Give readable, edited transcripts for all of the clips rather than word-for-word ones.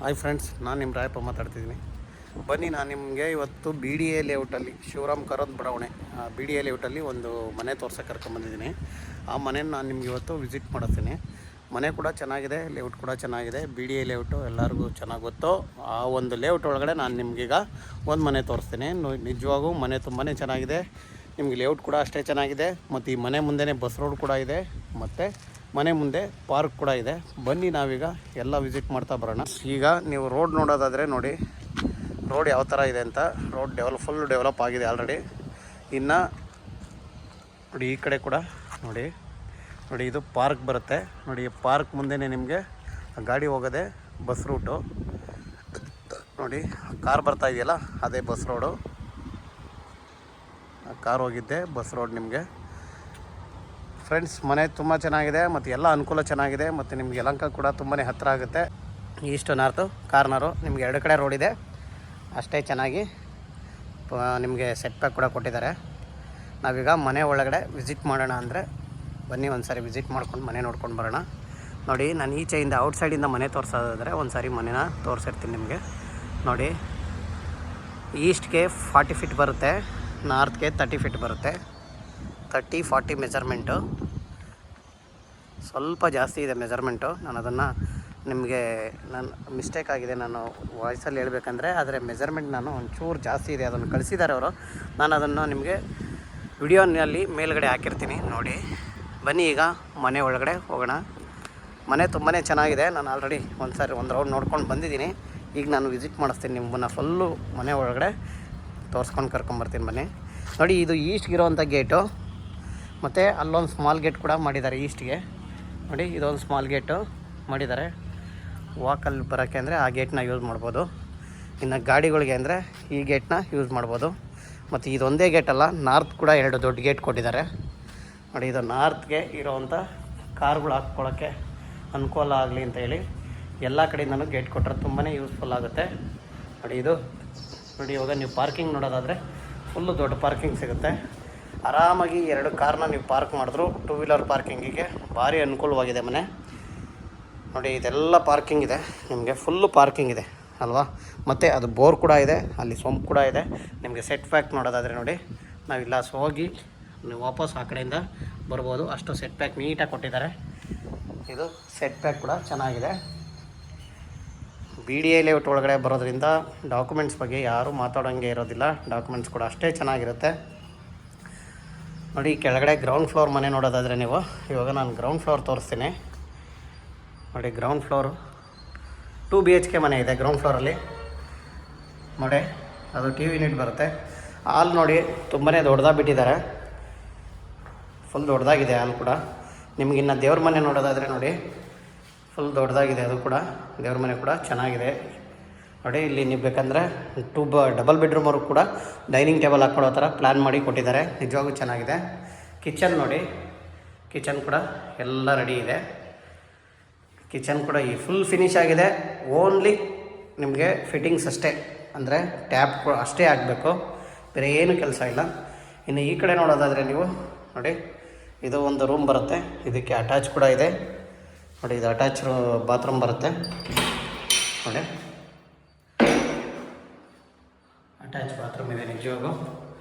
Hi friends, ನಾನು ನಿಮ್ಮ ರಾಯಪ್ಪ ಮಾತಾಡ್ತಿದ್ದೀನಿ. ಬನ್ನಿ, ನಾನು ನಿಮಗೆ ಇವತ್ತು ಬಿ ಡಿ ಎ ಲೇಔಟಲ್ಲಿ ಶಿವರಾಮ್ ಕರೋದ್ ಬಡಾವಣೆ ಬಿ ಡಿ ಎ ಲೇಔಟಲ್ಲಿ ಒಂದು ಮನೆ ತೋರ್ಸೋಕೆ ಕರ್ಕೊಂಬಂದಿದ್ದೀನಿ. ಆ ಮನೇನ ನಾನು ನಿಮ್ಗೆ ಇವತ್ತು ವಿಸಿಟ್ ಮಾಡಿಸ್ತೀನಿ. ಮನೆ ಕೂಡ ಚೆನ್ನಾಗಿದೆ, ಲೇಔಟ್ ಕೂಡ ಚೆನ್ನಾಗಿದೆ. ಬಿ ಡಿ ಎ ಲೇಔಟು ಎಲ್ಲರಿಗೂ ಚೆನ್ನಾಗಿ ಗೊತ್ತು. ಆ ಒಂದು ಲೇಔಟ್ ಒಳಗಡೆ ನಾನು ನಿಮಗೀಗ ಒಂದು ಮನೆ ತೋರಿಸ್ತೀನಿ. ನಿಜವಾಗೂ ಮನೆ ತುಂಬಾ ಚೆನ್ನಾಗಿದೆ. ನಿಮಗೆ ಲೇಔಟ್ ಕೂಡ ಅಷ್ಟೇ ಚೆನ್ನಾಗಿದೆ. ಮತ್ತು ಈ ಮನೆ ಮುಂದೆನೇ ಬಸ್ ರೋಡ್ ಕೂಡ ಇದೆ, ಮತ್ತು ಮನೆ ಮುಂದೆ ಪಾರ್ಕ್ ಕೂಡ ಇದೆ. ಬನ್ನಿ ನಾವೀಗ ಎಲ್ಲ ವಿಸಿಟ್ ಮಾಡ್ತಾ ಬರೋಣ. ಈಗ ನೀವು ರೋಡ್ ನೋಡೋದಾದರೆ ನೋಡಿ, ರೋಡ್ ಯಾವ ಥರ ಇದೆ ಅಂತ. ರೋಡ್ ಫುಲ್ ಡೆವಲಪ್ ಆಗಿದೆ ಆಲ್ರೆಡಿ. ಇನ್ನು ನೋಡಿ ಈ ಕಡೆ ಕೂಡ ನೋಡಿ ಇದು ಪಾರ್ಕ್ ಬರುತ್ತೆ. ನೋಡಿ ಪಾರ್ಕ್ ಮುಂದೆನೇ ನಿಮಗೆ ಗಾಡಿ ಹೋಗೋದೆ ಬಸ್ ರೂಟು. ನೋಡಿ ಕಾರ್ ಬರ್ತಾ ಇದೆಯಲ್ಲ, ಅದೇ ಬಸ್ ರೋಡು. ಕಾರ್ ಹೋಗಿದ್ದೆ ಬಸ್ ರೋಡ್ ನಿಮಗೆ. ಫ್ರೆಂಡ್ಸ್, ಮನೆ ತುಂಬ ಚೆನ್ನಾಗಿದೆ ಮತ್ತು ಎಲ್ಲ ಅನುಕೂಲ ಚೆನ್ನಾಗಿದೆ. ಮತ್ತು ನಿಮಗೆ ಯಲಹಂಕ ಕೂಡ ತುಂಬಾ ಹತ್ತಿರ ಆಗುತ್ತೆ. ಈಸ್ಟು ನಾರ್ತು ಕಾರ್ನರು ನಿಮಗೆ ಎರಡು ಕಡೆ ರೋಡ್ ಇದೆ. ಅಷ್ಟೇ ಚೆನ್ನಾಗಿ ನಿಮಗೆ ಸೆಟ್ ಬ್ಯಾಕ್ ಕೂಡ ಕೊಟ್ಟಿದ್ದಾರೆ. ನಾವೀಗ ಮನೆ ಒಳಗಡೆ ವಿಸಿಟ್ ಮಾಡೋಣ ಅಂದರೆ ಬನ್ನಿ, ಒಂದು ಸಾರಿ ವಿಸಿಟ್ ಮಾಡ್ಕೊಂಡು ಮನೆ ನೋಡ್ಕೊಂಡು ಬರೋಣ. ನೋಡಿ, ನಾನು ಈಚೆಯಿಂದ ಔಟ್ಸೈಡಿಂದ ಮನೆ ತೋರಿಸೋದಾದರೆ ಒಂದು ಸಾರಿ ಮನೆನ ತೋರಿಸಿರ್ತೀನಿ ನಿಮಗೆ. ನೋಡಿ, ಈಸ್ಟ್ಗೆ 40 ಫೀಟ್ ಬರುತ್ತೆ, ನಾರ್ತ್ಗೆ 30 ಫೀಟ್ ಬರುತ್ತೆ. 30-40 ಮೆಜರ್ಮೆಂಟು, ಸ್ವಲ್ಪ ಜಾಸ್ತಿ ಇದೆ ಮೆಜರ್ಮೆಂಟು. ನಾನು ಅದನ್ನು ನಿಮಗೆ ಮಿಸ್ಟೇಕ್ ಆಗಿದೆ, ನಾನು ವಾಯ್ಸಲ್ಲಿ ಹೇಳ್ಬೇಕಂದ್ರೆ. ಆದರೆ ಮೆಜರ್ಮೆಂಟ್ ನಾನು ಒಂಚೂರು ಜಾಸ್ತಿ ಇದೆ, ಅದನ್ನು ಕಳಿಸಿದ್ದಾರೆ ಅವರು. ನಾನು ಅದನ್ನು ನಿಮಗೆ ವಿಡಿಯೋನಲ್ಲಿ ಮೇಲ್ಗಡೆ ಹಾಕಿರ್ತೀನಿ ನೋಡಿ. ಬನ್ನಿ ಈಗ ಮನೆ ಒಳಗಡೆ ಹೋಗೋಣ. ಮನೆ ತುಂಬಾ ಚೆನ್ನಾಗಿದೆ. ನಾನು ಆಲ್ರೆಡಿ ಒಂದು ರೌಂಡ್ ನೋಡ್ಕೊಂಡು ಬಂದಿದ್ದೀನಿ. ಈಗ ನಾನು ವಿಸಿಟ್ ಮಾಡಿಸ್ತೀನಿ ನಿಮ್ಮನ್ನು. ಫುಲ್ಲು ಮನೆ ಒಳಗಡೆ ತೋರಿಸ್ಕೊಂಡು ಕರ್ಕೊಂಬರ್ತೀನಿ ಬನ್ನಿ. ನೋಡಿ, ಇದು ಈಸ್ಟ್ಗಿರೋವಂಥ ಗೇಟು, ಮತ್ತು ಅಲ್ಲೊಂದು ಸ್ಮಾಲ್ ಗೇಟ್ ಕೂಡ ಮಾಡಿದ್ದಾರೆ ಈಸ್ಟ್ಗೆ. ನೋಡಿ, ಇದೊಂದು ಸ್ಮಾಲ್ ಗೇಟು ಮಾಡಿದ್ದಾರೆ. ವಾಕಲ್ಲಿ ಬರೋಕ್ಕೆ ಅಂದರೆ ಆ ಗೇಟ್ನ ಯೂಸ್ ಮಾಡ್ಬೋದು. ಇನ್ನು ಗಾಡಿಗಳಿಗೆ ಅಂದರೆ ಈ ಗೇಟ್ನ ಯೂಸ್ ಮಾಡ್ಬೋದು. ಮತ್ತು ಇದೊಂದೇ ಗೇಟಲ್ಲ, ನಾರ್ತ್ ಕೂಡ 2 ದೊಡ್ಡ ಗೇಟ್ ಕೊಟ್ಟಿದ್ದಾರೆ. ನೋಡಿ, ಇದು ನಾರ್ತ್ಗೆ ಇರೋವಂಥ ಕಾರ್ಗಳು ಹಾಕ್ಕೊಳ್ಳೋಕ್ಕೆ ಅನುಕೂಲ ಆಗಲಿ ಅಂತ ಹೇಳಿ ಎಲ್ಲ ಕಡೆಯಿಂದನೂ ಗೇಟ್ ಕೊಟ್ಟರೆ ತುಂಬಾ ಯೂಸ್ಫುಲ್ ಆಗುತ್ತೆ. ನೋಡಿ, ಇದು ನೋಡಿ, ಇವಾಗ ನೀವು ಪಾರ್ಕಿಂಗ್ ನೋಡೋದಾದರೆ ಫುಲ್ಲು ದೊಡ್ಡ ಪಾರ್ಕಿಂಗ್ ಸಿಗುತ್ತೆ. ಆರಾಮಾಗಿ 2 ಕಾರ್ನ ನೀವು ಪಾರ್ಕ್ ಮಾಡಿದ್ರು 2 ವೀಲರ್ ಪಾರ್ಕಿಂಗಿಗೆ ಭಾರಿ ಅನುಕೂಲವಾಗಿದೆ ಮನೆ. ನೋಡಿ, ಇದೆಲ್ಲ ಪಾರ್ಕಿಂಗ್ ಇದೆ ನಿಮಗೆ, ಫುಲ್ಲು ಪಾರ್ಕಿಂಗ್ ಇದೆ ಅಲ್ವಾ. ಮತ್ತು ಅದು ಬೋರ್ ಕೂಡ ಇದೆ, ಅಲ್ಲಿ ಸೊಂಪು ಕೂಡ ಇದೆ. ನಿಮಗೆ ಸೆಟ್ ಬ್ಯಾಕ್ ನೋಡೋದಾದರೆ ನೋಡಿ, ನಾವಿಲ್ಲ ಹೋಗಿ ನೀವು ವಾಪಸ್ ಆ ಕಡೆಯಿಂದ ಬರ್ಬೋದು. ಅಷ್ಟು ಸೆಟ್ ಬ್ಯಾಕ್ ನೀಟಾಗಿ ಕೊಟ್ಟಿದ್ದಾರೆ. ಇದು ಸೆಟ್ ಬ್ಯಾಕ್ ಕೂಡ ಚೆನ್ನಾಗಿದೆ. ಬಿ ಡಿ ಎ ಲೇಔಟ್ ಒಳಗಡೆ ಬರೋದ್ರಿಂದ ಡಾಕ್ಯುಮೆಂಟ್ಸ್ ಬಗ್ಗೆ ಯಾರೂ ಮಾತಾಡೋಂಗೆ ಇರೋದಿಲ್ಲ. ಡಾಕ್ಯುಮೆಂಟ್ಸ್ ಕೂಡ ಅಷ್ಟೇ ಚೆನ್ನಾಗಿರುತ್ತೆ. ನೋಡಿ, ಕೆಳಗಡೆ ಗ್ರೌಂಡ್ ಫ್ಲೋರ್ ಮನೆ ನೋಡೋದಾದರೆ ನೀವು, ಇವಾಗ ನಾನು ಗ್ರೌಂಡ್ ಫ್ಲೋರ್ ತೋರಿಸ್ತೀನಿ. ನೋಡಿ, ಗ್ರೌಂಡ್ ಫ್ಲೋರು 2 BHK ಮನೆ ಇದೆ ಗ್ರೌಂಡ್ ಫ್ಲೋರಲ್ಲಿ. ನೋಡಿ, ಅದು TV ಯೂನಿಟ್ ಬರುತ್ತೆ. ಹಾಲ್ ನೋಡಿ ತುಂಬಾ ದೊಡ್ಡದಾಗಿ ಬಿಟ್ಟಿದ್ದಾರೆ, ಫುಲ್ ದೊಡ್ಡದಾಗಿದೆ ಹಾಲ್ ಕೂಡ. ನಿಮಗಿನ್ನು ದೇವ್ರ ಮನೆ ನೋಡೋದಾದರೆ ನೋಡಿ, ಫುಲ್ ದೊಡ್ಡದಾಗಿದೆ ಅದು ಕೂಡ. ದೇವ್ರ ಮನೆ ಕೂಡ ಚೆನ್ನಾಗಿದೆ. ನೋಡಿ, ಇಲ್ಲಿ ನೀವು ಬೇಕಂದರೆ ಡಬಲ್ ಬೆಡ್ರೂಮವ್ರಿಗೆ ಕೂಡ ಡೈನಿಂಗ್ ಟೇಬಲ್ ಹಾಕ್ಕೊಳ್ಳೋ ಥರ ಪ್ಲ್ಯಾನ್ ಮಾಡಿ ಕೊಟ್ಟಿದ್ದಾರೆ. ನಿಜವಾಗೂ ಚೆನ್ನಾಗಿದೆ. ಕಿಚನ್ ನೋಡಿ, ಕಿಚನ್ ಕೂಡ ಎಲ್ಲ ರೆಡಿ ಇದೆ. ಕಿಚನ್ ಕೂಡ ಈ ಫುಲ್ ಫಿನಿಶ್ ಆಗಿದೆ. ಓನ್ಲಿ ನಿಮಗೆ ಫಿಟ್ಟಿಂಗ್ಸ್ ಅಷ್ಟೇ, ಅಂದರೆ ಟ್ಯಾಪ್ ಅಷ್ಟೇ ಆಗಬೇಕು, ಬೇರೆ ಏನು ಕೆಲಸ ಇಲ್ಲ. ಇನ್ನು ಈ ಕಡೆ ನೋಡೋದಾದರೆ ನೀವು ನೋಡಿ, ಇದು ಒಂದು ರೂಮ್ ಬರುತ್ತೆ. ಇದಕ್ಕೆ ಅಟ್ಯಾಚ್ ಕೂಡ ಇದೆ. ನೋಡಿ, ಇದು ಅಟ್ಯಾಚ್ ಬಾತ್ರೂಮ್ ಬರುತ್ತೆ. ನೋಡಿ, ಅಟ್ಯಾಚ್ ಬಾತ್ರೂಮ್ ಇದೆ ನಿಜವಾಗೂ.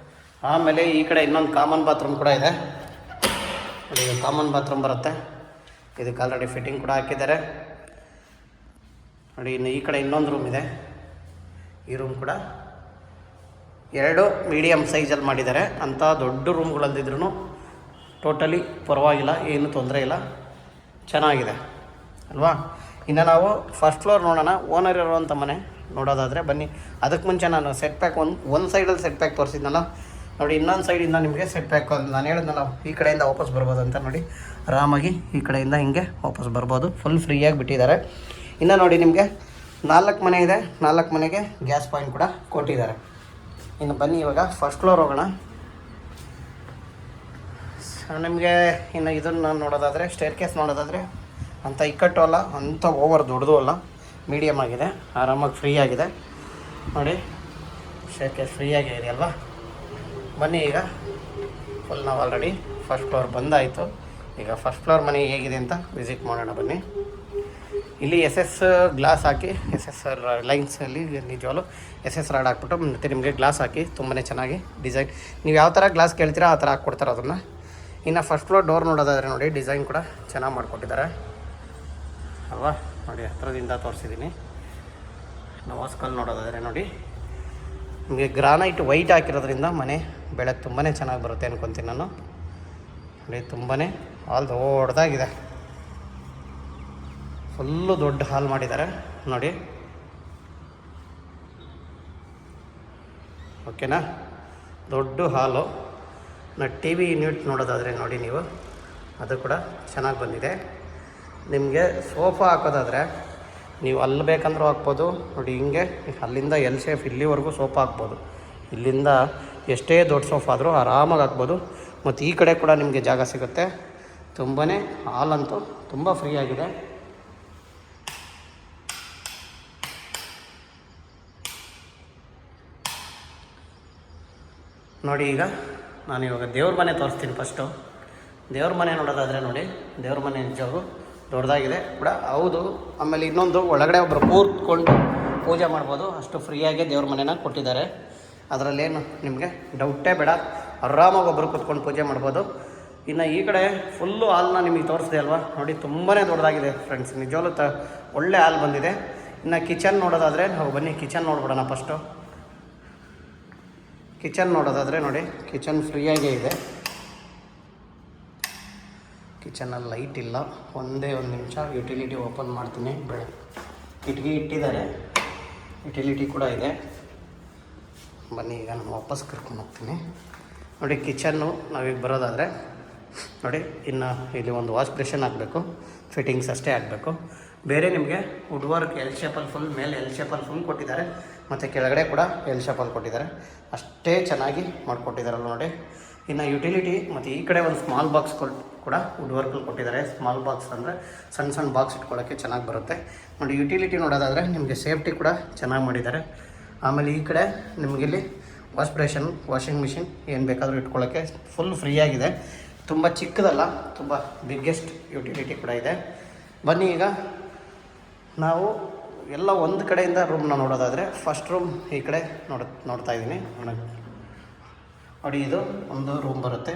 ಆಮೇಲೆ ಈ ಕಡೆ ಇನ್ನೊಂದು ಕಾಮನ್ ಬಾತ್ರೂಮ್ ಕೂಡ ಇದೆ. ನೋಡಿ, ಇದು ಕಾಮನ್ ಬಾತ್ರೂಮ್ ಬರುತ್ತೆ. ಇದಕ್ಕೆ ಆಲ್ರೆಡಿ ಫಿಟ್ಟಿಂಗ್ ಕೂಡ ಹಾಕಿದ್ದಾರೆ. ನೋಡಿ, ಇನ್ನು ಈ ಕಡೆ ಇನ್ನೊಂದು ರೂಮ್ ಇದೆ. ಈ ರೂಮ್ ಕೂಡ 2 ಮೀಡಿಯಮ್ ಸೈಜಲ್ಲಿ ಮಾಡಿದ್ದಾರೆ. ಅಂಥ ದೊಡ್ಡ ರೂಮ್ಗಳಂದಿದ್ರೂ ಟೋಟಲಿ ಪರವಾಗಿಲ್ಲ, ಏನು ತೊಂದರೆ ಇಲ್ಲ, ಚೆನ್ನಾಗಿದೆ ಅಲ್ವಾ. ಇನ್ನು ನಾವು ಫಸ್ಟ್ ಫ್ಲೋರ್ ನೋಡೋಣ. ಓನರ್ ಇರುವಂಥ ಮನೆ ನೋಡೋದಾದರೆ ಬನ್ನಿ. ಅದಕ್ಕೆ ಮುಂಚೆ ನಾನು ಸೆಟ್ ಬ್ಯಾಕ್ ಒಂದು ಸೈಡಲ್ಲಿ ಸೆಟ್ ಬ್ಯಾಕ್ ತೋರಿಸಿದ್ನಲ್ಲ. ನೋಡಿ, ಇನ್ನೊಂದು ಸೈಡಿಂದ ನಿಮಗೆ ಸೆಟ್ ಬ್ಯಾಕ್ ನಾನು ಹೇಳಿದ್ನಲ್ಲ, ಈ ಕಡೆಯಿಂದ ವಾಪಸ್ ಬರ್ಬೋದು ಅಂತ. ನೋಡಿ, ಆರಾಮಾಗಿ ಈ ಕಡೆಯಿಂದ ಹಿಂಗೆ ವಾಪಸ್ ಬರ್ಬೋದು. ಫುಲ್ ಫ್ರೀಯಾಗಿ ಬಿಟ್ಟಿದ್ದಾರೆ. ಇನ್ನು ನೋಡಿ, ನಿಮಗೆ 4 ಮನೆ ಇದೆ. 4 ಮನೆಗೆ ಗ್ಯಾಸ್ ಪಾಯಿಂಟ್ ಕೂಡ ಕೊಟ್ಟಿದ್ದಾರೆ. ಇನ್ನು ಬನ್ನಿ ಇವಾಗ ಫಸ್ಟ್ ಫ್ಲೋರ್ ಹೋಗೋಣ. ನಿಮಗೆ ಇನ್ನು ಇದನ್ನು ನೋಡೋದಾದರೆ, ಸ್ಟೇರ್ ಕೇಸ್ ನೋಡೋದಾದರೆ ಅಂಥ ಇಕ್ಕಟ್ಟು ಅಲ್ಲ, ಅಂಥ ಓವರ್ ದೊಡ್ಡದು ಅಲ್ಲ, ಮೀಡಿಯಮ್ ಆಗಿದೆ, ಆರಾಮಾಗಿ ಫ್ರೀ ಆಗಿದೆ. ನೋಡಿ, ಸ್ಟೇರ್ ಕೇಸ್ ಫ್ರೀಯಾಗಿ ಇದೆ ಅಲ್ವಾ. ಬನ್ನಿ ಈಗ ಫುಲ್ ನಾವು ಆಲ್ರೆಡಿ ಫಸ್ಟ್ ಫ್ಲೋರ್ ಬಂದಾಯಿತು. ಈಗ ಫಸ್ಟ್ ಫ್ಲೋರ್ ಮನೆ ಹೇಗಿದೆ ಅಂತ ವಿಸಿಟ್ ಮಾಡೋಣ ಬನ್ನಿ. ಇಲ್ಲಿ SS ಗ್ಲಾಸ್ ಹಾಕಿ SS ಲೈನ್ಸಲ್ಲಿ ನಿಜವಾಗ್ಲೂ SS ರಾಡ್ ಹಾಕ್ಬಿಟ್ಟು ಮತ್ತು ನಿಮಗೆ ಗ್ಲಾಸ್ ಹಾಕಿ ತುಂಬಾ ಚೆನ್ನಾಗಿ ಡಿಸೈನ್ ನೀವು ಯಾವ ಥರ ಗ್ಲಾಸ್ ಕೇಳ್ತೀರಾ ಆ ಥರ ಹಾಕ್ಕೊಡ್ತಾರೆ ಅದನ್ನು. ಇನ್ನು ಫಸ್ಟ್ ಫ್ಲೋರ್ ಡೋರ್ ನೋಡೋದಾದರೆ ನೋಡಿ ಡಿಸೈನ್ ಕೂಡ ಚೆನ್ನಾಗಿ ಮಾಡಿಕೊಟ್ಟಿದ್ದಾರೆ ಅಲ್ವಾ. ನೋಡಿ ಹತ್ರದಿಂದ ತೋರಿಸಿದ್ದೀನಿ. ನವಾಸ್ಕಲ್ ನೋಡೋದಾದರೆ ನೋಡಿ ನಿಮಗೆ ಗ್ರಾನೈಟ್ ವೈಟ್ ಹಾಕಿರೋದ್ರಿಂದ ಮನೆ ಬೆಳಕು ತುಂಬಾ ಚೆನ್ನಾಗಿ ಬರುತ್ತೆ ಅನ್ಕೊತೀನಿ ನಾನು. ನೋಡಿ ತುಂಬಾ ಹಾಲ್ ದೊಡ್ಡದಾಗಿದೆ, ಫುಲ್ಲು ದೊಡ್ಡ ಹಾಲ್ ಮಾಡಿದ್ದಾರೆ ನೋಡಿ. ಓಕೆನಾ, ದೊಡ್ಡ ಹಾಲು. ಟಿ ವಿ ಯೂನಿಟ್ ನೋಡೋದಾದರೆ ನೋಡಿ ನೀವು, ಅದು ಕೂಡ ಚೆನ್ನಾಗಿ ಬಂದಿದೆ. ನಿಮಗೆ ಸೋಫಾ ಹಾಕೋದಾದರೆ ನೀವು ಅಲ್ಲಿ ಬೇಕಂದ್ರೂ ಹಾಕ್ಬೋದು ನೋಡಿ. ಹಿಂಗೆ ಅಲ್ಲಿಂದ ಎಲ್ ಶೇಪ್ ಇಲ್ಲಿವರೆಗೂ ಸೋಫಾ ಹಾಕ್ಬೋದು. ಇಲ್ಲಿಂದ ಎಷ್ಟೇ ದೊಡ್ಡ ಸೋಫಾ ಆದರೂ ಆರಾಮಾಗಿ ಹಾಕ್ಬೋದು. ಮತ್ತು ಈ ಕಡೆ ಕೂಡ ನಿಮಗೆ ಜಾಗ ಸಿಗುತ್ತೆ. ತುಂಬಾ ಹಾಲಂತೂ ತುಂಬ ಫ್ರೀ ಆಗಿದೆ. ನೋಡಿ ಈಗ ನಾನು ಇವಾಗ ದೇವ್ರ ಮನೆ ತೋರಿಸ್ತೀನಿ. ಫಸ್ಟು ದೇವ್ರ ಮನೆ ನೋಡೋದಾದರೆ ನೋಡಿ, ದೇವ್ರ ಮನೆ ನಿಜವಾಗೂ ದೊಡ್ಡದಾಗಿದೆ ಕೂಡ ಹೌದು. ಆಮೇಲೆ ಇನ್ನೊಂದು ಒಳಗಡೆ ಒಬ್ಬರು ಕೂತ್ಕೊಂಡು ಪೂಜೆ ಮಾಡ್ಬೋದು, ಅಷ್ಟು ಫ್ರೀಯಾಗಿ ದೇವ್ರ ಮನೆನ ಕೊಟ್ಟಿದ್ದಾರೆ. ಅದರಲ್ಲೇನು ನಿಮಗೆ ಡೌಟೇ ಬೇಡ, ಆರಾಮಾಗಿ ಒಬ್ಬರು ಕೂತ್ಕೊಂಡು ಪೂಜೆ ಮಾಡ್ಬೋದು. ಇನ್ನು ಈ ಕಡೆ ಫುಲ್ಲು ಹಾಲನ್ನ ನಿಮಗೆ ತೋರಿಸಿದೆ ಅಲ್ವಾ ನೋಡಿ, ತುಂಬಾ ದೊಡ್ಡದಾಗಿದೆ ಫ್ರೆಂಡ್ಸ್. ನಿಜವಾಗ್ಲೂ ಒಳ್ಳೆ ಹಾಲು ಬಂದಿದೆ. ಇನ್ನು ಕಿಚನ್ ನೋಡೋದಾದರೆ ನಾವು ಬನ್ನಿ ಕಿಚನ್ ನೋಡ್ಬಿಡೋಣ. ಫಸ್ಟು ಕಿಚನ್ ನೋಡೋದಾದರೆ ನೋಡಿ, ಕಿಚನ್ ಫ್ರೀಯಾಗೇ ಇದೆ. ಕಿಚನಲ್ಲಿ ಲೈಟ್ ಇಲ್ಲ, ಒಂದೇ ಒಂದು ನಿಮಿಷ ಯುಟಿಲಿಟಿ ಓಪನ್ ಮಾಡ್ತೀನಿ. ಕಿಟಕಿ ಇಟ್ಟಿದ್ದಾರೆ, ಯುಟಿಲಿಟಿ ಕೂಡ ಇದೆ. ಬನ್ನಿ ಈಗ ನಾನು ವಾಪಸ್ ಕರ್ಕೊಂಡು ಹೋಗ್ತೀನಿ. ನೋಡಿ ಕಿಚನ್ನು ನಾವೀಗ ಬರೋದಾದರೆ ನೋಡಿ, ಇನ್ನು ಇಲ್ಲಿ ಒಂದು ವಾಶ್ ಬೇಸಿನ್ ಹಾಕಬೇಕು, ಫಿಟ್ಟಿಂಗ್ಸ್ ಅಷ್ಟೇ ಆಗಬೇಕು. ಬೇರೆ ನಿಮಗೆ ವುಡ್ ವರ್ಕ್ ಎಲ್ ಶೇಪಲ್ಲಿ ಫುಲ್, ಮೇಲೆ ಎಲ್ ಶೇಪಲ್ಲಿ ಫುಲ್ ಕೊಟ್ಟಿದ್ದಾರೆ, ಮತ್ತು ಕೆಳಗಡೆ ಕೂಡ ಎಲ್ ಶೇಪಲ್ಲಿ ಕೊಟ್ಟಿದ್ದಾರೆ. ಅಷ್ಟೇ ಚೆನ್ನಾಗಿ ಮಾಡಿಕೊಟ್ಟಿದ್ದಾರಲ್ಲ ನೋಡಿ. ಇನ್ನು ಯುಟಿಲಿಟಿ ಮತ್ತು ಈ ಕಡೆ ಒಂದು ಸ್ಮಾಲ್ ಬಾಕ್ಸ್ ಕೂಡ ವುಡ್ ವರ್ಕಲ್ಲಿ ಕೊಟ್ಟಿದ್ದಾರೆ. ಸ್ಮಾಲ್ ಬಾಕ್ಸ್ ಅಂದರೆ ಸಣ್ಣ ಸಣ್ಣ ಬಾಕ್ಸ್ ಇಟ್ಕೊಳ್ಳೋಕ್ಕೆ ಚೆನ್ನಾಗಿ ಬರುತ್ತೆ ನೋಡಿ. ಯುಟಿಲಿಟಿ ನೋಡೋದಾದರೆ ನಿಮಗೆ ಸೇಫ್ಟಿ ಕೂಡ ಚೆನ್ನಾಗಿ ಮಾಡಿದ್ದಾರೆ. ಆಮೇಲೆ ಈ ಕಡೆ ನಿಮಗಿಲ್ಲಿ ವಾಶ್ ಬೇಸಿನ್, ವಾಷಿಂಗ್ ಮಿಷಿನ್ ಏನು ಬೇಕಾದರೂ ಇಟ್ಕೊಳ್ಳೋಕ್ಕೆ ಫುಲ್ ಫ್ರೀಯಾಗಿದೆ. ತುಂಬ ಚಿಕ್ಕದಲ್ಲ, ತುಂಬ ಬಿಗ್ಗೆಸ್ಟ್ ಯುಟಿಲಿಟಿ ಕೂಡ ಇದೆ. ಬನ್ನಿ ಈಗ ನಾವು ಎಲ್ಲ ಒಂದು ಕಡೆಯಿಂದ ರೂಮ್ನ ನೋಡೋದಾದರೆ ಫಸ್ಟ್ ರೂಮ್ ಈ ಕಡೆ ನೋಡ್ತಾ ಇದ್ದೀನಿ ನೋಡಿ. ಇದು ಒಂದು ರೂಮ್ ಬರುತ್ತೆ.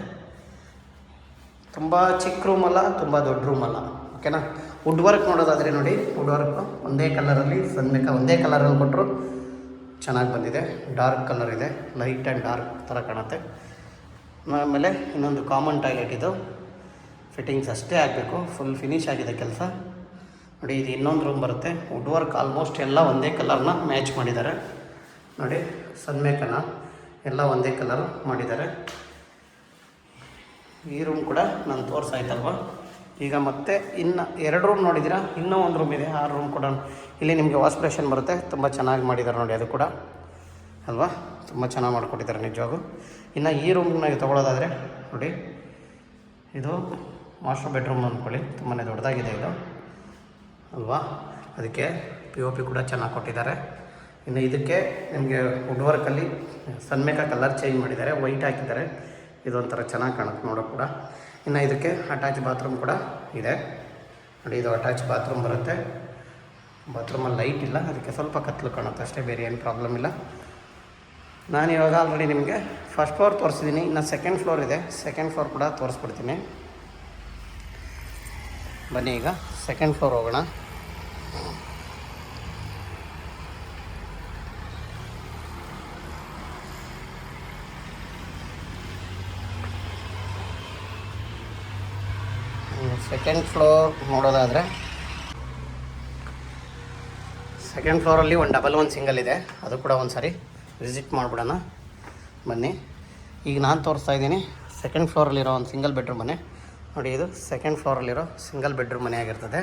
ತುಂಬ ಚಿಕ್ಕ ರೂಮ್ ಅಲ್ಲ, ತುಂಬ ದೊಡ್ಡ ರೂಮ್ ಅಲ್ಲ. ಓಕೆನಾ. ವುಡ್ ವರ್ಕ್ ನೋಡೋದಾದರೆ ನೋಡಿ, ವುಡ್ ವರ್ಕ್ ಒಂದೇ ಕಲರಲ್ಲಿ ಸನ್ಮೇಕ ಒಂದೇ ಕಲರಲ್ಲಿ ಕೊಟ್ಟರು ಚೆನ್ನಾಗಿ ಬಂದಿದೆ. ಡಾರ್ಕ್ ಕಲರ್ ಇದೆ, ಲೈಟ್ ಆ್ಯಂಡ್ ಡಾರ್ಕ್ ಥರ ಕಾಣುತ್ತೆ. ಆಮೇಲೆ ಇನ್ನೊಂದು ಕಾಮನ್ ಟಾಯ್ಲೆಟ್, ಇದು ಫಿಟ್ಟಿಂಗ್ಸ್ ಅಷ್ಟೇ ಆಗಬೇಕು, ಫುಲ್ ಫಿನಿಶ್ ಆಗಿದೆ ಕೆಲಸ ನೋಡಿ. ಇದು ಇನ್ನೊಂದು ರೂಮ್ ಬರುತ್ತೆ. ವುಡ್ ವರ್ಕ್ ಆಲ್ಮೋಸ್ಟ್ ಎಲ್ಲ ಒಂದೇ ಕಲರ್ನ ಮ್ಯಾಚ್ ಮಾಡಿದ್ದಾರೆ ನೋಡಿ. ಸನ್ಮೇಕನ ಎಲ್ಲ ಒಂದೇ ಕಲರ್ ಮಾಡಿದ್ದಾರೆ. ಈ ರೂಮ್ ಕೂಡ ನಾನು ತೋರಿಸಾಯ್ತಲ್ವ. ಈಗ ಮತ್ತೆ ಇನ್ನು 2 ರೂಮ್ ನೋಡಿದ್ದೀರಾ, ಇನ್ನೂ ಒಂದು ರೂಮ್ ಇದೆ. ಆ ರೂಮ್ ಕೂಡ ಇಲ್ಲಿ ನಿಮಗೆ ವಾಶ್ ಬೇಸಿನ್ ಬರುತ್ತೆ. ತುಂಬ ಚೆನ್ನಾಗಿ ಮಾಡಿದ್ದಾರೆ ನೋಡಿ, ಅದು ಕೂಡ ಅಲ್ವಾ, ತುಂಬ ಚೆನ್ನಾಗಿ ಮಾಡಿಕೊಟ್ಟಿದ್ದಾರೆ ನಿಜವಾಗೂ. ಇನ್ನು ಈ ರೂಮ್ನ ತೊಗೊಳ್ಳೋದಾದರೆ ನೋಡಿ, ಇದು ಮಾಸ್ಟರ್ ಬೆಡ್ರೂಮ್ ಅಂದ್ಕೊಳ್ಳಿ, ತುಂಬಾ ದೊಡ್ಡದಾಗಿದೆ ಇದು ಅಲ್ವಾ. ಅದಕ್ಕೆ POP ಕೂಡ ಚೆನ್ನಾಗಿ ಕೊಟ್ಟಿದ್ದಾರೆ. ಇನ್ನು ಇದಕ್ಕೆ ನಿಮಗೆ ವುಡ್ ವರ್ಕಲ್ಲಿ ಸನ್ಮೇಕ ಕಲರ್ ಚೇಂಜ್ ಮಾಡಿದ್ದಾರೆ, ವೈಟ್ ಹಾಕಿದ್ದಾರೆ. ಇದೊಂಥರ ಚೆನ್ನಾಗಿ ಕಾಣುತ್ತೆ ನೋಡೋಕೆ ಕೂಡ. ಇನ್ನು ಇದಕ್ಕೆ ಅಟ್ಯಾಚ್ ಬಾತ್ರೂಮ್ ಕೂಡ ಇದೆ ನೋಡಿ. ಇದು ಅಟ್ಯಾಚ್ ಬಾತ್ರೂಮ್ ಬರುತ್ತೆ. ಬಾತ್ರೂಮಲ್ಲಿ ಲೈಟ್ ಇಲ್ಲ, ಅದಕ್ಕೆ ಸ್ವಲ್ಪ ಕತ್ತಲು ಕಾಣುತ್ತೆ ಅಷ್ಟೇ, ಬೇರೆ ಏನು ಪ್ರಾಬ್ಲಮ್ ಇಲ್ಲ. ನಾನು ಇವಾಗ ಆಲ್ರೆಡಿ ನಿಮಗೆ ಫಸ್ಟ್ ಫ್ಲೋರ್ ತೋರಿಸಿದ್ದೀನಿ. ಇನ್ನು ಸೆಕೆಂಡ್ ಫ್ಲೋರ್ ಇದೆ, ಸೆಕೆಂಡ್ ಫ್ಲೋರ್ ಕೂಡ ತೋರಿಸ್ಬಿಡ್ತೀನಿ. ಬನ್ನಿ ಈಗ ಸೆಕೆಂಡ್ ಫ್ಲೋರ್ ಹೋಗೋಣ. ಸೆಕೆಂಡ್ ಫ್ಲೋರ್ ನೋಡೋದಾದರೆ ಸೆಕೆಂಡ್ ಫ್ಲೋರಲ್ಲಿ ಒಂದು ಡಬಲ್ ಒಂದು ಸಿಂಗಲ್ ಇದೆ, ಅದು ಕೂಡ ಒಂದು ಸಾರಿ ವಿಸಿಟ್ ಮಾಡಿಬಿಡೋಣ ಬನ್ನಿ. ಈಗ ನಾನು ತೋರಿಸ್ತಾ ಇದ್ದೀನಿ ಸೆಕೆಂಡ್ ಫ್ಲೋರಲ್ಲಿರೋ ಒಂದು ಸಿಂಗಲ್ ಬೆಡ್ರೂಮ್ ಮನೆ ನೋಡಿ. ಇದು ಸೆಕೆಂಡ್ ಫ್ಲೋರಲ್ಲಿರೋ ಸಿಂಗಲ್ ಬೆಡ್ರೂಮ್ ಮನೆ ಆಗಿರ್ತದೆ.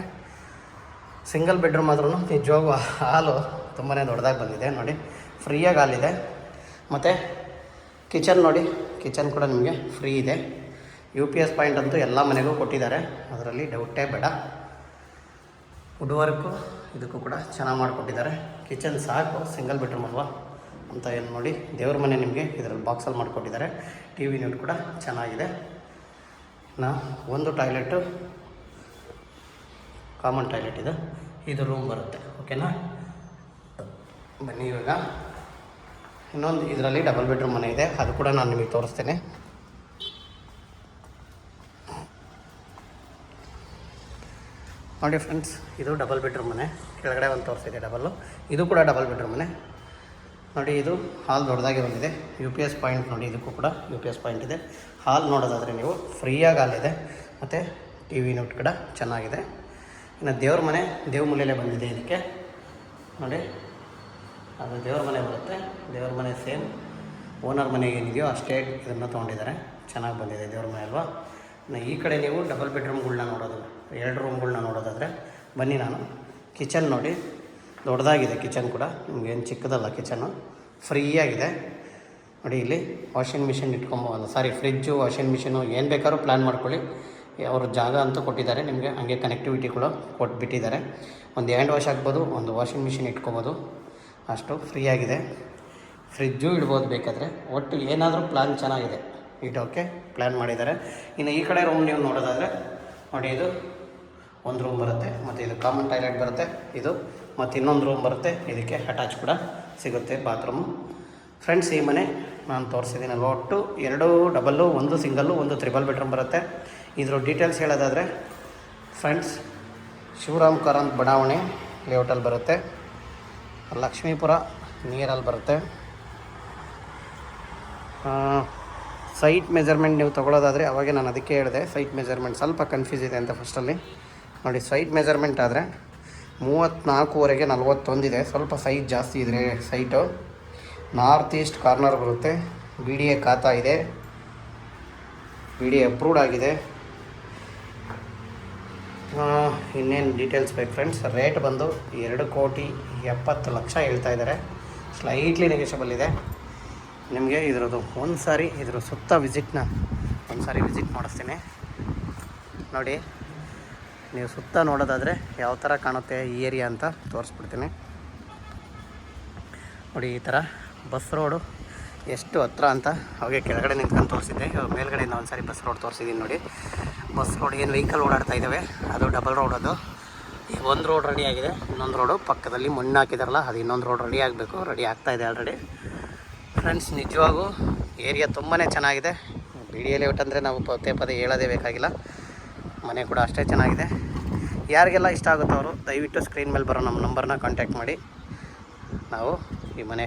ಸಿಂಗಲ್ ಬೆಡ್ರೂಮ್ ಆದ್ರೂ ನಿಜವಾಗೂ ಹಾಲು ತುಂಬಾ ದೊಡ್ಡದಾಗಿ ಬಂದಿದೆ ನೋಡಿ, ಫ್ರೀಯಾಗಿ ಹಾಲಿದೆ. ಮತ್ತು ಕಿಚನ್ ನೋಡಿ, ಕಿಚನ್ ಕೂಡ ನಿಮಗೆ ಫ್ರೀ ಇದೆ. UPS ಪಾಯಿಂಟ್ ಅಂತೂ ಎಲ್ಲ ಮನೆಗೂ ಕೊಟ್ಟಿದ್ದಾರೆ, ಅದರಲ್ಲಿ ಡೌಟೇ ಬೇಡ. ವುಡ್ ವರ್ಕು ಇದಕ್ಕೂ ಕೂಡ ಚೆನ್ನಾಗಿ ಮಾಡಿಕೊಟ್ಟಿದ್ದಾರೆ. ಕಿಚನ್ ಸಾಕು, ಸಿಂಗಲ್ ಬೆಡ್ರೂಮ್ ಅಲ್ವಾ ಅಂತ ಏನು ನೋಡಿ. ದೇವ್ರ ಮನೆ ನಿಮಗೆ ಇದರಲ್ಲಿ ಬಾಕ್ಸಲ್ಲಿ ಮಾಡಿಕೊಟ್ಟಿದ್ದಾರೆ. TV ಯೂನಿಟ್ ಕೂಡ ಚೆನ್ನಾಗಿದೆ. ಒಂದು ಟಾಯ್ಲೆಟು ಕಾಮನ್ ಟಾಯ್ಲೆಟ್ ಇದು. ಇದು ರೂಮ್ ಬರುತ್ತೆ. ಓಕೆನಾ, ಬನ್ನಿ ಇವಾಗ ಇನ್ನೊಂದು ಇದರಲ್ಲಿ ಡಬಲ್ ಬೆಡ್ರೂಮ್ ಮನೆ ಇದೆ, ಅದು ಕೂಡ ನಾನು ನಿಮಗೆ ತೋರಿಸ್ತೇನೆ. ನೋಡಿ ಫ್ರೆಂಡ್ಸ್, ಇದು ಡಬಲ್ ಬೆಡ್ರೂಮ್ ಮನೆ. ಕೆಳಗಡೆ ಒಂದು ತೋರಿಸಿದೆ ಡಬಲ್ಲು, ಇದು ಕೂಡ ಡಬಲ್ ಬೆಡ್ರೂಮ್ ಮನೆ. ನೋಡಿ, ಇದು ಹಾಲ್ ದೊಡ್ಡದಾಗಿ ಬಂದಿದೆ. UPS ಪಾಯಿಂಟ್ ನೋಡಿ, ಇದಕ್ಕೂ ಕೂಡ UPS ಪಾಯಿಂಟ್ ಇದೆ. ಹಾಲ್ ನೋಡೋದಾದರೆ ನೀವು ಫ್ರೀಯಾಗಿ ಹಾಲಿದೆ, ಮತ್ತು TV ಯೂನಿಟ್ ಕೂಡ ಚೆನ್ನಾಗಿದೆ. ಇನ್ನು ದೇವ್ರ ಮನೆ ದೇವ್ಮೂಲೆಯಲ್ಲೇ ಬಂದಿದೆ ಇದಕ್ಕೆ. ನೋಡಿ, ಅದು ದೇವ್ರ ಮನೆ ಬರುತ್ತೆ. ದೇವ್ರ ಮನೆ ಸೇಮ್ ಓನರ್ ಮನೆಗೆ ಏನಿದೆಯೋ ಅಷ್ಟೇ ಇದನ್ನು ತೊಗೊಂಡಿದ್ದಾರೆ. ಚೆನ್ನಾಗಿ ಬಂದಿದೆ ದೇವ್ರ ಮನೆ ಅಲ್ವಾ. ಇನ್ನು ಈ ಕಡೆ ನೀವು ಡಬಲ್ ಬೆಡ್ರೂಮ್ಗಳ್ನ ನೋಡೋದು, 2 ರೂಮ್ಗಳ್ನ ನೋಡೋದಾದರೆ ಬನ್ನಿ. ನಾನು ಕಿಚನ್ ನೋಡಿ, ದೊಡ್ಡದಾಗಿದೆ ಕಿಚನ್ ಕೂಡ, ನಿಮಗೇನು ಚಿಕ್ಕದಲ್ಲ ಕಿಚನ್ನು, ಫ್ರೀಯಾಗಿದೆ. ನೋಡಿ, ಇಲ್ಲಿ ವಾಷಿಂಗ್ ಮಿಷಿನ್ ಇಟ್ಕೊಬೋದು, ಫ್ರಿಜ್ಜು, ವಾಷಿಂಗ್ ಮಿಷಿನು ಏನು ಬೇಕಾದ್ರೂ ಪ್ಲ್ಯಾನ್ ಮಾಡ್ಕೊಳ್ಳಿ. ಅವರು ಜಾಗ ಅಂತೂ ಕೊಟ್ಟಿದ್ದಾರೆ ನಿಮಗೆ, ಹಂಗೆ ಕನೆಕ್ಟಿವಿಟಿಗಳು ಕೊಟ್ಬಿಟ್ಟಿದ್ದಾರೆ. ಒಂದು ಹ್ಯಾಂಡ್ ವಾಶ್ ಆಗ್ಬೋದು, ಒಂದು ವಾಷಿಂಗ್ ಮಿಷಿನ್ ಇಟ್ಕೊಬೋದು, ಅಷ್ಟು ಫ್ರೀಯಾಗಿದೆ. ಫ್ರಿಜ್ಜು ಇಡ್ಬೋದು ಬೇಕಾದರೆ. ಒಟ್ಟು ಏನಾದರೂ ಪ್ಲ್ಯಾನ್ ಚೆನ್ನಾಗಿದೆ, ಇಡೋಕ್ಕೆ ಪ್ಲ್ಯಾನ್ ಮಾಡಿದ್ದಾರೆ. ಇನ್ನು ಈ ಕಡೆ ರೂಮ್ ನೀವು ನೋಡೋದಾದರೆ ನೋಡಿ, ಇದು ಒಂದು ರೂಮ್ ಬರುತ್ತೆ, ಮತ್ತು ಇದು ಕಾಮನ್ ಟಾಯ್ಲೆಟ್ ಬರುತ್ತೆ, ಇದು ಮತ್ತು ಇನ್ನೊಂದು ರೂಮ್ ಬರುತ್ತೆ. ಇದಕ್ಕೆ ಅಟ್ಯಾಚ್ ಕೂಡ ಸಿಗುತ್ತೆ ಬಾತ್ರೂಮು. ಫ್ರೆಂಡ್ಸ್, ಈ ಮನೆ ನಾನು ತೋರಿಸಿದ್ದೀನಲ್ಲ, ಒಟ್ಟು 2 ಡಬಲ್ಲು, 1 ಸಿಂಗಲ್ಲು, 1 ತ್ರಿಬಲ್ ಬೆಡ್ರೂಮ್ ಬರುತ್ತೆ. ಇದ್ರ ಡೀಟೇಲ್ಸ್ ಹೇಳೋದಾದರೆ ಫ್ರೆಂಡ್ಸ್, ಶಿವರಾಮ್ ಕಾರಂತ್ ಬಡಾವಣೆ ಲೇಔಟಲ್ಲಿ ಬರುತ್ತೆ, ಲಕ್ಷ್ಮೀಪುರ ನಿಯರಲ್ಲಿ ಬರುತ್ತೆ. ಸೈಟ್ ಮೆಜರ್ಮೆಂಟ್ ನೀವು ತೊಗೊಳ್ಳೋದಾದರೆ, ಅವಾಗೆ ನಾನು ಅದಕ್ಕೆ ಹೇಳಿದೆ, ಸೈಟ್ ಮೆಜರ್ಮೆಂಟ್ ಸ್ವಲ್ಪ ಕನ್ಫ್ಯೂಸ್ ಇದೆ ಅಂತ ಫಸ್ಟಲ್ಲಿ. ನೋಡಿ, ಸೈಟ್ ಮೆಜರ್ಮೆಂಟ್ ಆದರೆ 34ವರೆಗೆ 41 ಇದೆ, ಸ್ವಲ್ಪ ಸೈಜ್ ಜಾಸ್ತಿ ಇದ್ರೆ ಸೈಟು. ನಾರ್ತ್ ಈಸ್ಟ್ ಕಾರ್ನರ್ ಬರುತ್ತೆ, BDA ಖಾತಾ ಇದೆ, BDA ಅಪ್ರೂವ್ಡ್ ಆಗಿದೆ. ಇನ್ನೇನು ಡೀಟೇಲ್ಸ್ ಬೇಕು ಫ್ರೆಂಡ್ಸ್. ರೇಟ್ ಬಂದು 2,70,00,000 ಹೇಳ್ತಾ ಇದ್ದಾರೆ, ಸ್ಲೈಟ್ಲಿ ನೆಗೆಷಬಲ್ ಇದೆ. ನಿಮಗೆ ಇದ್ರದ್ದು ಒಂದು ಸಾರಿ ಇದ್ರ ಸುತ್ತ ವಿಸಿಟ್ ಮಾಡಿಸ್ತೀನಿ. ನೋಡಿ, ನೀವು ಸುತ್ತ ನೋಡೋದಾದರೆ ಯಾವ ಥರ ಕಾಣುತ್ತೆ ಈ ಏರಿಯಾ ಅಂತ ತೋರಿಸ್ಬಿಡ್ತೀನಿ. ನೋಡಿ, ಈ ಥರ ಬಸ್ ರೋಡು ಎಷ್ಟು ಹತ್ರ ಅಂತ ಅವಾಗೆ ಕೆಳಗಡೆ ನಿಂತ್ಕೊಂಡು ತೋರಿಸಿದ್ದೆ. ಮೇಲ್ಗಡೆಯಿಂದ ಒಂದು ಸಾರಿ ಬಸ್ ರೋಡ್ ತೋರಿಸಿದ್ದೀನಿ. ನೋಡಿ, ಬಸ್ ರೋಡ್ ಏನು ವೆಹಿಕಲ್ ಓಡಾಡ್ತಾ ಇದ್ದಾವೆ, ಅದು ಡಬಲ್ ರೋಡ್. ಅದು ಒಂದು ರೋಡ್ ರೆಡಿ ಆಗಿದೆ, ಇನ್ನೊಂದು ರೋಡು ಪಕ್ಕದಲ್ಲಿ ಮಣ್ಣು ಹಾಕಿದಾರಲ್ಲ, ಅದು ಇನ್ನೊಂದು ರೋಡ್ ರೆಡಿ ಆಗಬೇಕು, ರೆಡಿ ಆಗ್ತಾಯಿದೆ ಆಲ್ರೆಡಿ. ಫ್ರೆಂಡ್ಸ್, ನಿಜವಾಗೂ ಏರಿಯಾ ತುಂಬಾ ಚೆನ್ನಾಗಿದೆ. BDA ಲೇಔಟ್ ಅಂದರೆ ನಾವು ಪದೇ ಹೇಳೋದೇ ಬೇಕಾಗಿಲ್ಲ, ಮನೆ ಕೂಡ ಅಷ್ಟೇ ಚೆನ್ನಾಗಿದೆ. ಯಾರಿಗೆಲ್ಲ ಇಷ್ಟ ಆಗುತ್ತೋ ಅವರು ದಯವಿಟ್ಟು ಸ್ಕ್ರೀನ್ ಮೇಲೆ ಬರೋ ನಮ್ಮ ನಂಬರ್ನ ಕಾಂಟ್ಯಾಕ್ಟ್ ಮಾಡಿ, ನಾವು ಈ ಮನೆ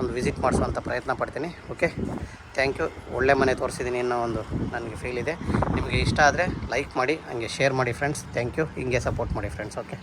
ಒಂದು ವಿಸಿಟ್ ಮಾಡಿಸುವಂಥ ಪ್ರಯತ್ನ ಪಡ್ತೀನಿ. Okay, thank you. ಒಳ್ಳೆ ಮನೆ ತೋರಿಸಿದ್ದೀನಿ ಅನ್ನೋ ಒಂದು ನನಗೆ ಫೀಲ್ ಇದೆ. ನಿಮಗೆ ಇಷ್ಟ ಆದರೆ ಲೈಕ್ ಮಾಡಿ, ಹಂಗೆ ಶೇರ್ ಮಾಡಿ ಫ್ರೆಂಡ್ಸ್. Thank you. ಹಿಂಗೆ ಸಪೋರ್ಟ್ ಮಾಡಿ ಫ್ರೆಂಡ್ಸ್. ಓಕೆ.